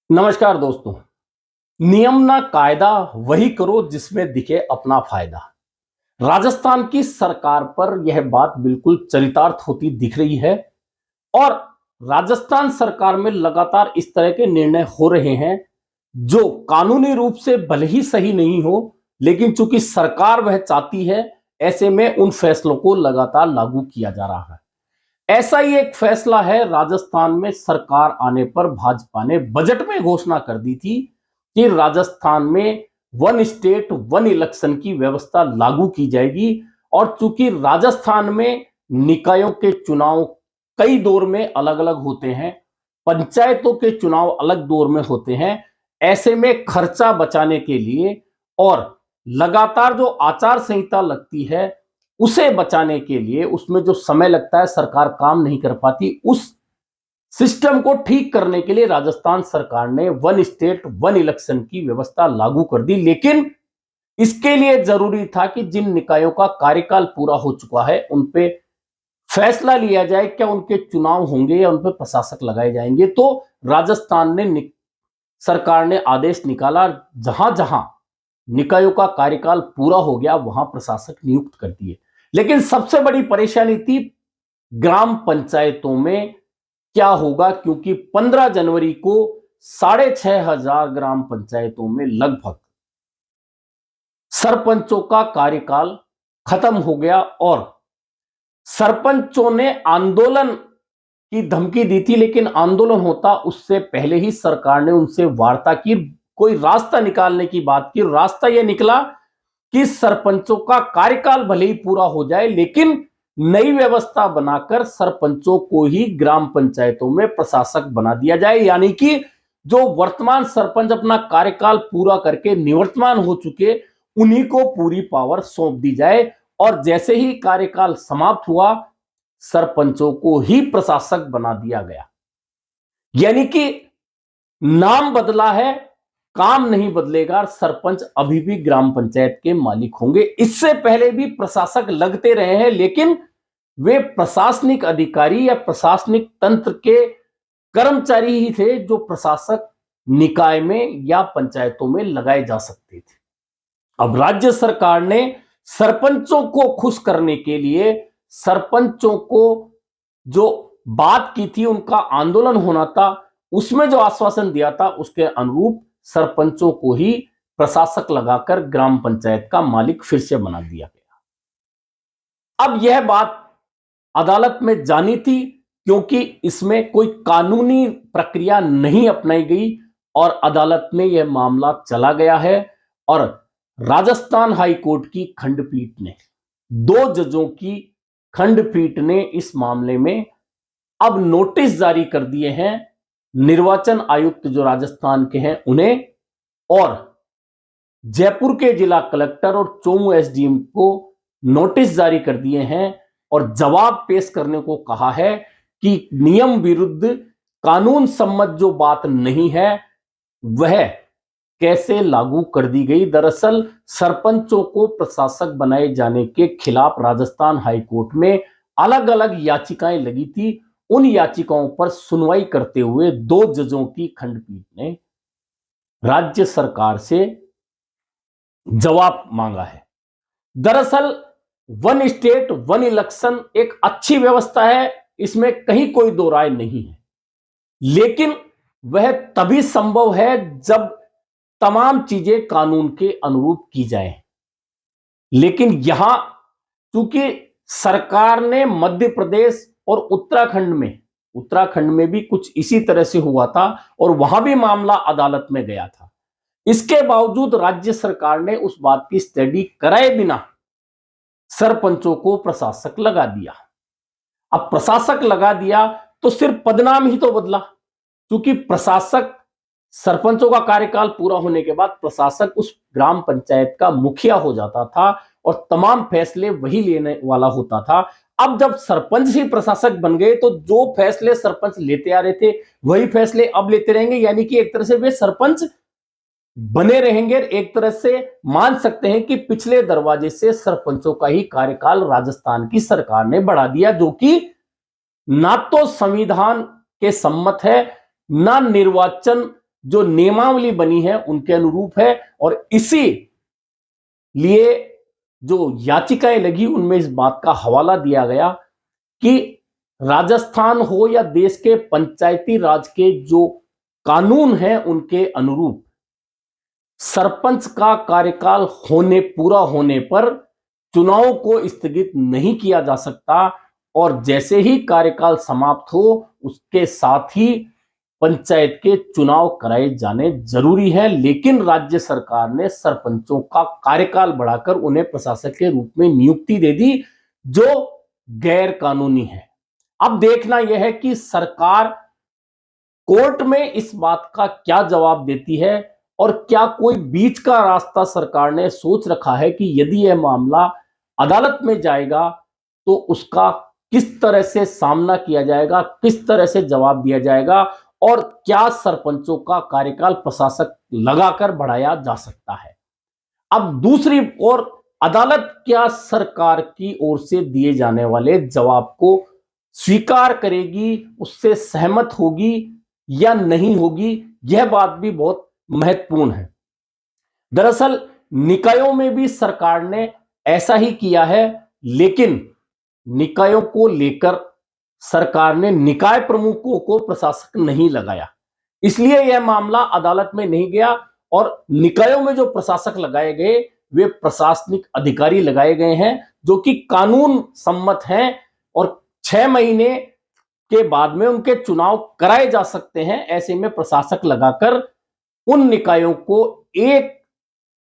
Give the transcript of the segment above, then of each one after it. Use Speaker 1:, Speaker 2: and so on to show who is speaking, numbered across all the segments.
Speaker 1: नमस्कार दोस्तों। नियम ना कायदा, वही करो जिसमें दिखे अपना फायदा। राजस्थान की सरकार पर यह बात बिल्कुल चरितार्थ होती दिख रही है और राजस्थान सरकार में लगातार इस तरह के निर्णय हो रहे हैं जो कानूनी रूप से भले ही सही नहीं हो, लेकिन चूंकि सरकार वह चाहती है, ऐसे में उन फैसलों को लगातार लागू किया जा रहा है। ऐसा ही एक फैसला है, राजस्थान में सरकार आने पर भाजपा ने बजट में घोषणा कर दी थी कि राजस्थान में वन स्टेट वन इलेक्शन की व्यवस्था लागू की जाएगी। और चूंकि राजस्थान में निकायों के चुनाव कई दौर में अलग अलग होते हैं, पंचायतों के चुनाव अलग दौर में होते हैं, ऐसे में खर्चा बचाने के लिए और लगातार जो आचार संहिता लगती है उसे बचाने के लिए, उसमें जो समय लगता है, सरकार काम नहीं कर पाती, उस सिस्टम को ठीक करने के लिए राजस्थान सरकार ने वन स्टेट वन इलेक्शन की व्यवस्था लागू कर दी। लेकिन इसके लिए जरूरी था कि जिन निकायों का कार्यकाल पूरा हो चुका है उन पे फैसला लिया जाए, क्या उनके चुनाव होंगे या उन पर प्रशासक लगाए जाएंगे। तो राजस्थान ने सरकार ने आदेश निकाला, जहां जहां निकायों का कार्यकाल पूरा हो गया वहां प्रशासक नियुक्त कर दिए। लेकिन सबसे बड़ी परेशानी थी ग्राम पंचायतों में क्या होगा, क्योंकि 15 जनवरी को 6,500 ग्राम पंचायतों में लगभग सरपंचों का कार्यकाल खत्म हो गया और सरपंचों ने आंदोलन की धमकी दी थी। लेकिन आंदोलन होता उससे पहले ही सरकार ने उनसे वार्ता की, कोई रास्ता निकालने की बात की। रास्ता यह निकला कि सरपंचों का कार्यकाल भले ही पूरा हो जाए, लेकिन नई व्यवस्था बनाकर सरपंचों को ही ग्राम पंचायतों में प्रशासक बना दिया जाए। यानी कि जो वर्तमान सरपंच अपना कार्यकाल पूरा करके निवर्तमान हो चुके, उन्हीं को पूरी पावर सौंप दी जाए। और जैसे ही कार्यकाल समाप्त हुआ, सरपंचों को ही प्रशासक बना दिया गया। यानी कि नाम बदला है, काम नहीं बदलेगा। सरपंच अभी भी ग्राम पंचायत के मालिक होंगे। इससे पहले भी प्रशासक लगते रहे हैं, लेकिन वे प्रशासनिक अधिकारी या प्रशासनिक तंत्र के कर्मचारी ही थे जो प्रशासक निकाय में या पंचायतों में लगाए जा सकते थे। अब राज्य सरकार ने सरपंचों को खुश करने के लिए, सरपंचों को जो बात की थी, उनका आंदोलन होना था, उसमें जो आश्वासन दिया था उसके अनुरूप सरपंचों को ही प्रशासक लगाकर ग्राम पंचायत का मालिक फिर से बना दिया गया। अब यह बात अदालत में जानी थी, क्योंकि इसमें कोई कानूनी प्रक्रिया नहीं अपनाई गई और अदालत में यह मामला चला गया है। और राजस्थान हाई कोर्ट की खंडपीठ ने, 2 जजों की खंडपीठ ने इस मामले में अब नोटिस जारी कर दिए हैं निर्वाचन आयुक्त जो राजस्थान के हैं उन्हें, और जयपुर के जिला कलेक्टर और चोमू एसडीएम को नोटिस जारी कर दिए हैं और जवाब पेश करने को कहा है कि नियम विरुद्ध कानून सम्मत जो बात नहीं है वह कैसे लागू कर दी गई। दरअसल सरपंचों को प्रशासक बनाए जाने के खिलाफ राजस्थान हाईकोर्ट में अलग अलग याचिकाएं लगी थी। उन याचिकाओं पर सुनवाई करते हुए 2 जजों की खंडपीठ ने राज्य सरकार से जवाब मांगा है। दरअसल वन स्टेट वन इलेक्शन एक अच्छी व्यवस्था है, इसमें कहीं कोई दो राय नहीं है, लेकिन वह तभी संभव है जब तमाम चीजें कानून के अनुरूप की जाएं। लेकिन यहां चूंकि सरकार ने मध्य प्रदेश और उत्तराखंड में भी कुछ इसी तरह से हुआ था और वहां भी मामला अदालत में गया था, इसके बावजूद राज्य सरकार ने उस बात की स्टडी कराए बिना सरपंचों को प्रशासक लगा दिया। अब प्रशासक लगा दिया तो सिर्फ पदनाम ही तो बदला, क्योंकि प्रशासक, सरपंचों का कार्यकाल पूरा होने के बाद प्रशासक उस ग्राम पंचायत का मुखिया हो जाता था और तमाम फैसले वही लेने वाला होता था। अब जब सरपंच ही प्रशासक बन गए तो जो फैसले सरपंच लेते आ रहे थे वही फैसले अब लेते रहेंगे। यानी कि एक तरह से वे सरपंच बने रहेंगे। एक तरह से मान सकते हैं कि पिछले दरवाजे से सरपंचों का ही कार्यकाल राजस्थान की सरकार ने बढ़ा दिया, जो कि ना तो संविधान के सम्मत है, ना निर्वाचन जो नियमावली बनी है उनके अनुरूप है, और इसी लिए जो याचिकाएं लगी उनमें इस बात का हवाला दिया गया कि राजस्थान हो या देश के पंचायती राज के जो कानून हैं उनके अनुरूप सरपंच का कार्यकाल पूरा होने पर चुनाव को स्थगित नहीं किया जा सकता, और जैसे ही कार्यकाल समाप्त हो उसके साथ ही पंचायत के चुनाव कराए जाने जरूरी है। लेकिन राज्य सरकार ने सरपंचों का कार्यकाल बढ़ाकर उन्हें प्रशासक के रूप में नियुक्ति दे दी, जो गैर कानूनी है। अब देखना यह है कि सरकार कोर्ट में इस बात का क्या जवाब देती है, और क्या कोई बीच का रास्ता सरकार ने सोच रखा है कि यदि यह मामला अदालत में जाएगा तो उसका किस तरह से सामना किया जाएगा, किस तरह से जवाब दिया जाएगा, और क्या सरपंचों का कार्यकाल प्रशासक लगाकर बढ़ाया जा सकता है। अब दूसरी ओर अदालत क्या सरकार की ओर से दिए जाने वाले जवाब को स्वीकार करेगी, उससे सहमत होगी या नहीं होगी, यह बात भी बहुत महत्वपूर्ण है। दरअसल निकायों में भी सरकार ने ऐसा ही किया है, लेकिन निकायों को लेकर सरकार ने निकाय प्रमुखों को प्रशासक नहीं लगाया, इसलिए यह मामला अदालत में नहीं गया, और निकायों में जो प्रशासक लगाए गए वे प्रशासनिक अधिकारी लगाए गए हैं जो कि कानून सम्मत हैं, और 6 महीने के बाद में उनके चुनाव कराए जा सकते हैं। ऐसे में प्रशासक लगाकर उन निकायों को एक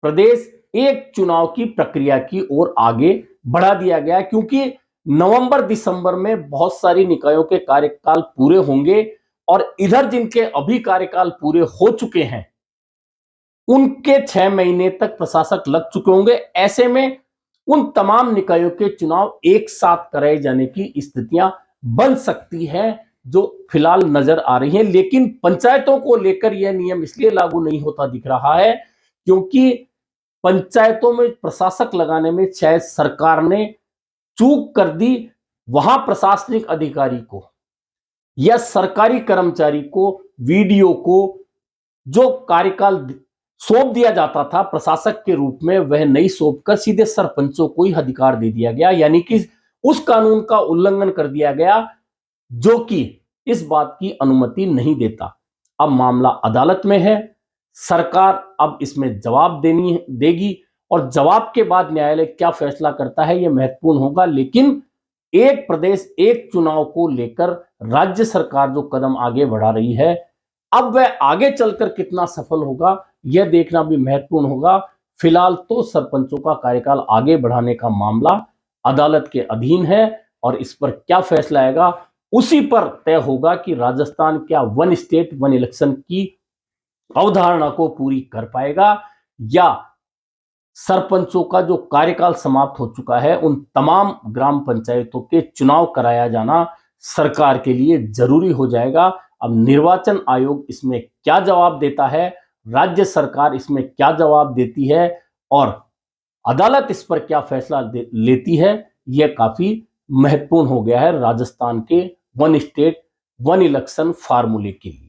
Speaker 1: प्रदेश एक चुनाव की प्रक्रिया की ओर आगे बढ़ा दिया गया, क्योंकि नवंबर दिसंबर में बहुत सारी निकायों के कार्यकाल पूरे होंगे, और इधर जिनके अभी कार्यकाल पूरे हो चुके हैं उनके 6 महीने तक प्रशासक लग चुके होंगे। ऐसे में उन तमाम निकायों के चुनाव एक साथ कराए जाने की स्थितियां बन सकती हैं, जो फिलहाल नजर आ रही हैं। लेकिन पंचायतों को लेकर यह नियम इसलिए लागू नहीं होता दिख रहा है क्योंकि पंचायतों में प्रशासक लगाने में शायद सरकार ने चूक कर दी। वहां प्रशासनिक अधिकारी को या सरकारी कर्मचारी को, वीडीओ को जो कार्यकाल सौंप दिया जाता था प्रशासक के रूप में, वह नहीं सौंपकर सीधे सरपंचों को ही अधिकार दे दिया गया, यानी कि उस कानून का उल्लंघन कर दिया गया जो कि इस बात की अनुमति नहीं देता। अब मामला अदालत में है, सरकार अब इसमें जवाब देगी, और जवाब के बाद न्यायालय क्या फैसला करता है यह महत्वपूर्ण होगा। लेकिन एक प्रदेश एक चुनाव को लेकर राज्य सरकार जो कदम आगे बढ़ा रही है, अब वह आगे चलकर कितना सफल होगा यह देखना भी महत्वपूर्ण होगा। फिलहाल तो सरपंचों का कार्यकाल आगे बढ़ाने का मामला अदालत के अधीन है, और इस पर क्या फैसला आएगा उसी पर तय होगा कि राजस्थान क्या वन स्टेट वन इलेक्शन की अवधारणा को पूरी कर पाएगा, या सरपंचों का जो कार्यकाल समाप्त हो चुका है उन तमाम ग्राम पंचायतों के चुनाव कराया जाना सरकार के लिए जरूरी हो जाएगा। अब निर्वाचन आयोग इसमें क्या जवाब देता है, राज्य सरकार इसमें क्या जवाब देती है, और अदालत इस पर क्या फैसला लेती है, यह काफी महत्वपूर्ण हो गया है राजस्थान के वन स्टेट वन इलेक्शन फार्मूले के लिए।